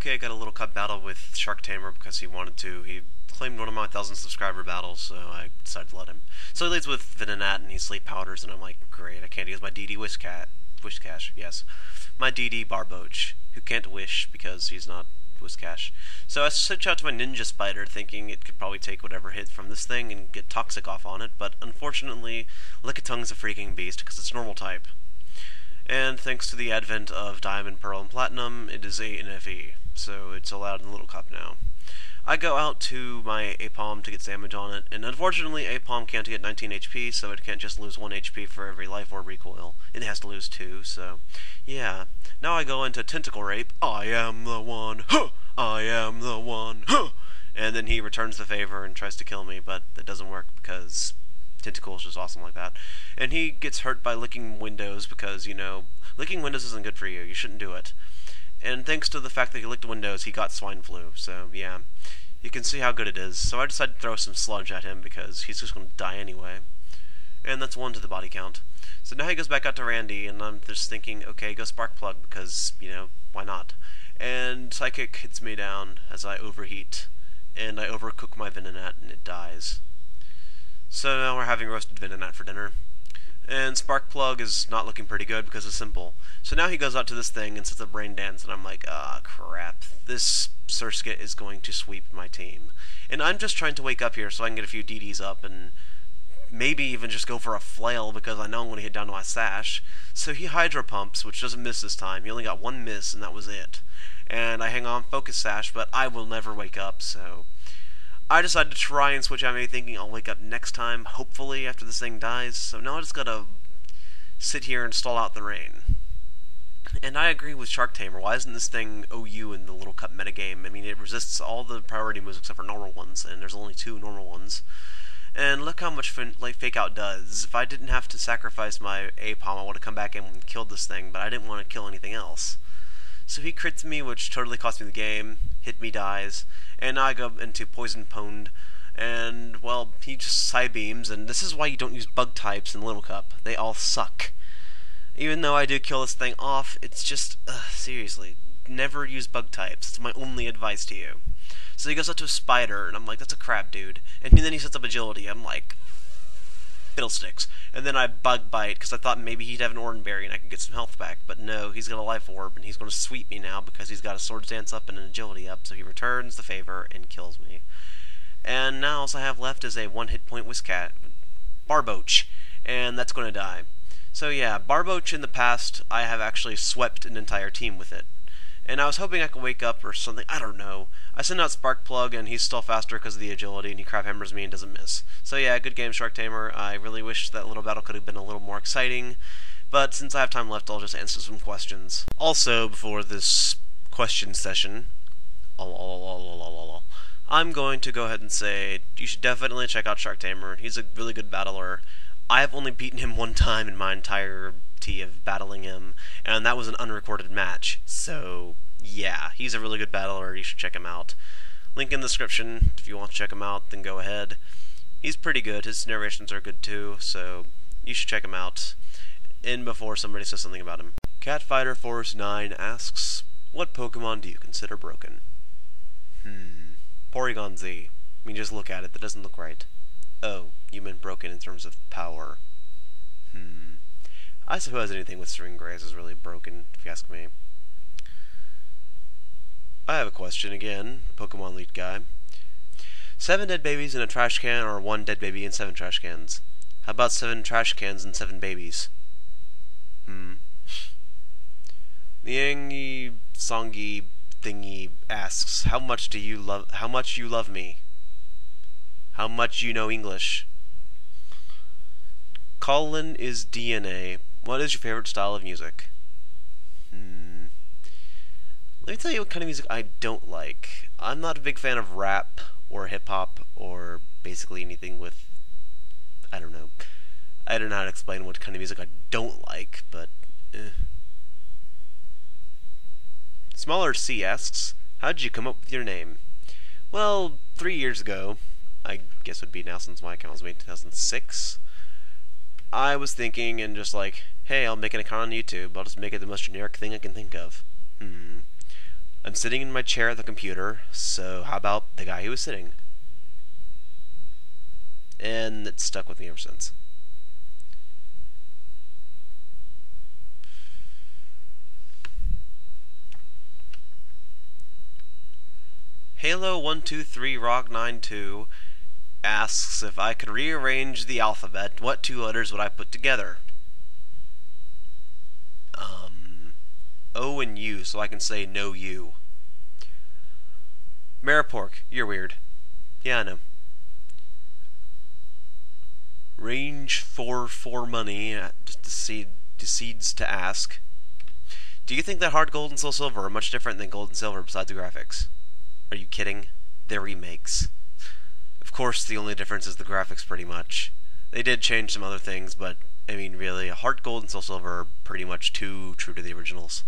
okay, I got a little cup battle with Shark Tamer because he wanted to. He claimed one of my 1,000 subscriber battles, so I decided to let him. So he leads with Venonat and he sleep powders, and I'm like, great, I can't use my DD Wishcash, yes. My DD Barboach, who can't wish because he's not Wishcash. So I switch out to my Ninja Spider, thinking it could probably take whatever hit from this thing and get Toxic off on it, but unfortunately, Lickitung is a freaking beast because it's normal type. And thanks to the advent of Diamond, Pearl, and Platinum, it is a NFE, so it's allowed in the little cup now. I go out to my Apom to get damage on it, and unfortunately Apom can't get 19 HP, so it can't just lose 1 HP for every life or recoil. It has to lose 2, so yeah. Now I go into Tentacle Rape. I am the one, huh! I am the one, huh! And then he returns the favor and tries to kill me, but it doesn't work because Tentacle is just awesome like that. And he gets hurt by licking windows because, you know, licking windows isn't good for you. You shouldn't do it. And thanks to the fact that he licked windows, he got swine flu. So, yeah. You can see how good it is. So I decided to throw some sludge at him because he's just going to die anyway. And that's 1 to the body count. So now he goes back out to Randy, and I'm just thinking, okay, go Spark Plug because, you know, why not? And Psychic hits me down as I overheat. And I overcook my Venonat, and it dies. So now we're having roasted Venonat for dinner. And Spark Plug is not looking pretty good because it's simple. So now he goes out to this thing and sets up Brain Dance, and I'm like, ah, crap. This Surskit is going to sweep my team. And I'm just trying to wake up here so I can get a few DDs up and maybe even just go for a flail because I know I'm going to hit down to my Sash. So he Hydro Pumps, which doesn't miss this time. He only got 1 miss, and that was it. And I hang on Focus Sash, but I will never wake up, so I decided to try and switch at me, thinking I'll wake up next time, hopefully, after this thing dies. So now I just gotta sit here and stall out the rain. And I agree with Shark Tamer. Why isn't this thing OU in the Little Cup metagame? I mean, it resists all the priority moves except for normal ones, and there's only 2 normal ones. And look how much Fake Out does. If I didn't have to sacrifice my Apom, I would have come back in and killed this thing, but I didn't want to kill anything else. So he crits me, which totally cost me the game, hit me, dies, and now I go into Poison Pwned, and, well, he just Psybeams, and this is why you don't use bug types in Little Cup. They all suck. Even though I do kill this thing off, it's just, seriously, never use bug types. It's my only advice to you. So he goes up to a Spider, and I'm like, that's a crab, dude. And then he sets up Agility. I'm like, fiddlesticks. And then I Bug Bite, because I thought maybe he'd have an Oranberry and I could get some health back. But no, he's got a Life Orb, and he's going to sweep me now because he's got a Swords Dance up and an Agility up. So he returns the favor and kills me. And now all I have left is a 1-hit point Whiscat, Barboach, and that's going to die. So yeah, Barboach in the past, I have actually swept an entire team with it. And I was hoping I could wake up or something, I don't know. I send out Spark Plug, and he's still faster because of the agility, and he crab hammers me and doesn't miss. So yeah, good game, Shark Tamer. I really wish that little battle could have been a little more exciting, but since I have time left, I'll just answer some questions. Also, before this question session, I'm going to go ahead and say, you should definitely check out Shark Tamer. He's a really good battler. I have only beaten him 1 time in my entirety of battling him, and that was an unrecorded match. So yeah, he's a really good battler. You should check him out. Link in the description. If you want to check him out, then go ahead. He's pretty good. His narrations are good too, so you should check him out. And before somebody says something about him. Catfighter Force 9 asks, what Pokemon do you consider broken? Porygon Z. I mean, just look at it. That doesn't look right. Oh, you meant broken in terms of power. I suppose anything with String Graze is really broken, if you ask me. I have a question again, Pokemon Elite guy. 7 dead babies in a trash can, or 1 dead baby in 7 trash cans? How about 7 trash cans and 7 babies? Liangi Songi Thingy asks, how much you love me? How much you know English? Colin is DNA. What is your favorite style of music? Let me tell you what kind of music I don't like. I'm not a big fan of rap or hip-hop or basically anything with, I don't know. I don't know how to explain what kind of music I don't like, but Smaller C asks, how did you come up with your name? Well, 3 years ago, I guess it would be now since my account was made in 2006, I was thinking and just like, hey, I'll make an account on YouTube. I'll just make it the most generic thing I can think of. I'm sitting in my chair at the computer, so how about the guy who was sitting? And it's stuck with me ever since. Halo123Rog92 asks if I could rearrange the alphabet, what two letters would I put together? O and U, so I can say no you. Maripork, you're weird. Yeah, I know. Range for money, decides to ask, do you think that Hard Gold and Soul Silver are much different than Gold and Silver besides the graphics? Are you kidding? They're remakes. Of course, the only difference is the graphics, pretty much. They did change some other things, but, I mean, really, Hard Gold and Soul Silver are pretty much too true to the originals.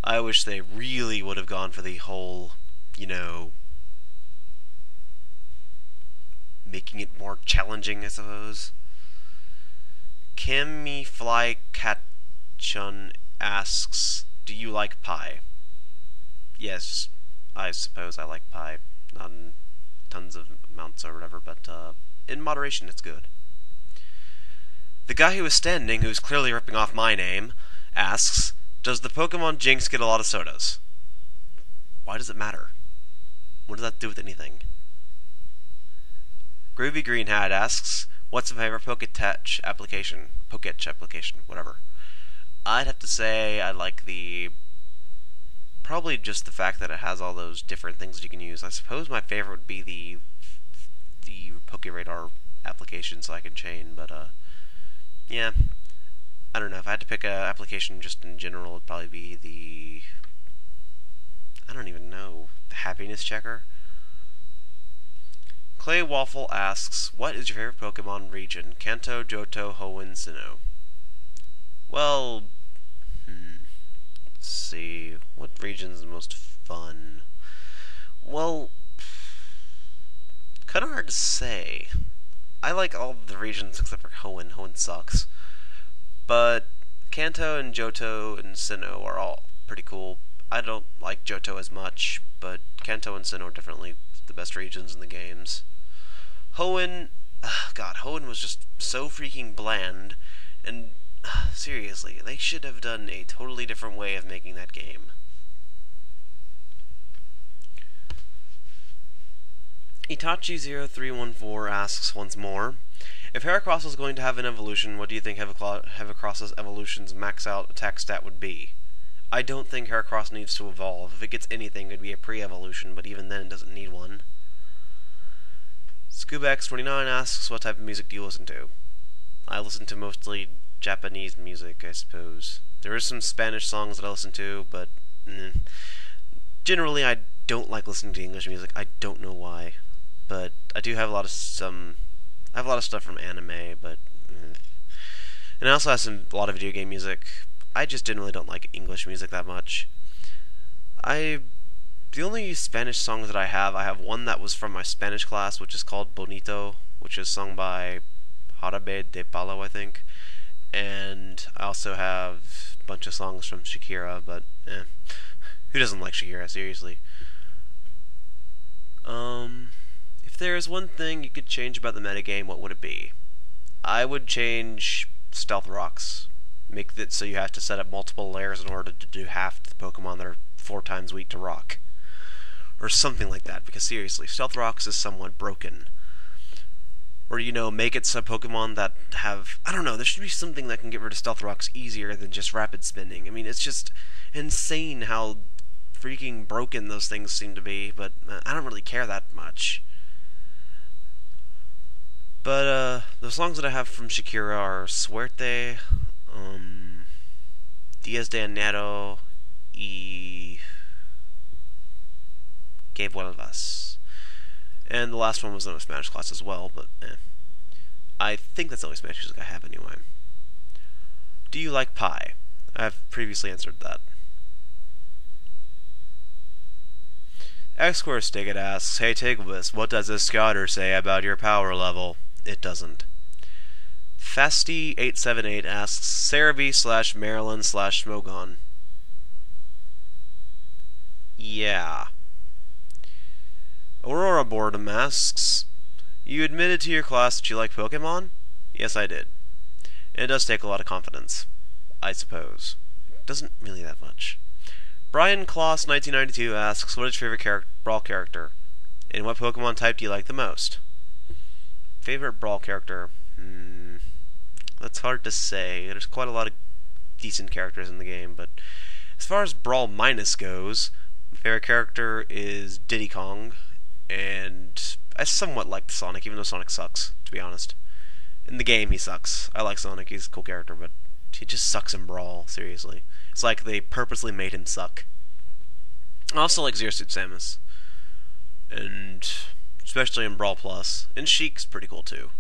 I wish they really would have gone for the whole, making it more challenging, I suppose. Kimmy Fly Catchun asks, do you like pie? Yes, I suppose I like pie. Not in tons of amounts or whatever, but in moderation it's good. The guy who is standing, who's clearly ripping off my name, asks, does the Pokemon Jinx get a lot of sodas? Why does it matter? What does that do with anything? Groovy Green Hat asks, what's my favorite Poketch application? Whatever. I'd have to say I like probably just the fact that it has all those different things you can use. I suppose my favorite would be the PokeRadar application, so I can chain, but yeah. I don't know, if I had to pick an application just in general, it'd probably be the happiness checker. Clay Waffle asks, what is your favorite Pokemon region? Kanto, Johto, Hoenn, Sinnoh. Well, let's see, what region's the most fun? Well, kind of hard to say. I like all the regions except for Hoenn. Hoenn sucks. But Kanto and Johto and Sinnoh are all pretty cool. I don't like Johto as much, but Kanto and Sinnoh are definitely the best regions in the games. Hoenn, Hoenn was just so freaking bland, and seriously, they should have done a totally different way of making that game. Itachi0314 asks once more, if Heracross was going to have an evolution, what do you think Heracross's evolution's max out attack stat would be? I don't think Heracross needs to evolve. If it gets anything, it'd be a pre-evolution, but even then it doesn't need one. ScubaX29 asks, what type of music do you listen to? I listen to mostly Japanese music, I suppose. There is some Spanish songs that I listen to, but generally I don't like listening to English music. I don't know why, but I do have a lot of stuff from anime, but and I also have a lot of video game music. I just generally don't like English music that much. The only Spanish songs that I have one that was from my Spanish class, which is called Bonito, which is sung by Jarabe de Palo, I think. And I also have a bunch of songs from Shakira, but who doesn't like Shakira, seriously? If there is one thing you could change about the metagame, what would it be? I would change Stealth Rocks. Make it so you have to set up multiple layers in order to do half the Pokemon that are 4 times weak to rock. Or something like that, because seriously, Stealth Rocks is somewhat broken. Or, make it so Pokemon that have... I don't know, there should be something that can get rid of Stealth Rocks easier than just rapid spinning. I mean, it's just insane how freaking broken those things seem to be, but I don't really care that much. But, the songs that I have from Shakira are Suerte, Dias de Enero, y Que Vuelvas. And the last one was in a Spanish class as well, but I think that's the only Spanish music I have anyway. Do you like pie? I've previously answered that. X-Square asks, hey Tigwis, what does this scouter say about your power level? It doesn't. Fasty878 asks, Cerebi /Maryland /Smogon. Yeah. Aurora Boredom asks, you admitted to your class that you like Pokemon? Yes, I did. And it does take a lot of confidence, I suppose. Doesn't really that much. Brian Kloss 1992 asks, what is your favorite Brawl character? And what Pokemon type do you like the most? Favorite Brawl character? That's hard to say. There's quite a lot of decent characters in the game, but as far as Brawl Minus goes, my favorite character is Diddy Kong, and I somewhat like Sonic, even though Sonic sucks, to be honest. In the game, he sucks. I like Sonic, he's a cool character, but he just sucks in Brawl, seriously. It's like they purposely made him suck. I also like Zero Suit Samus, and especially in Brawl Plus. And Sheik's pretty cool too.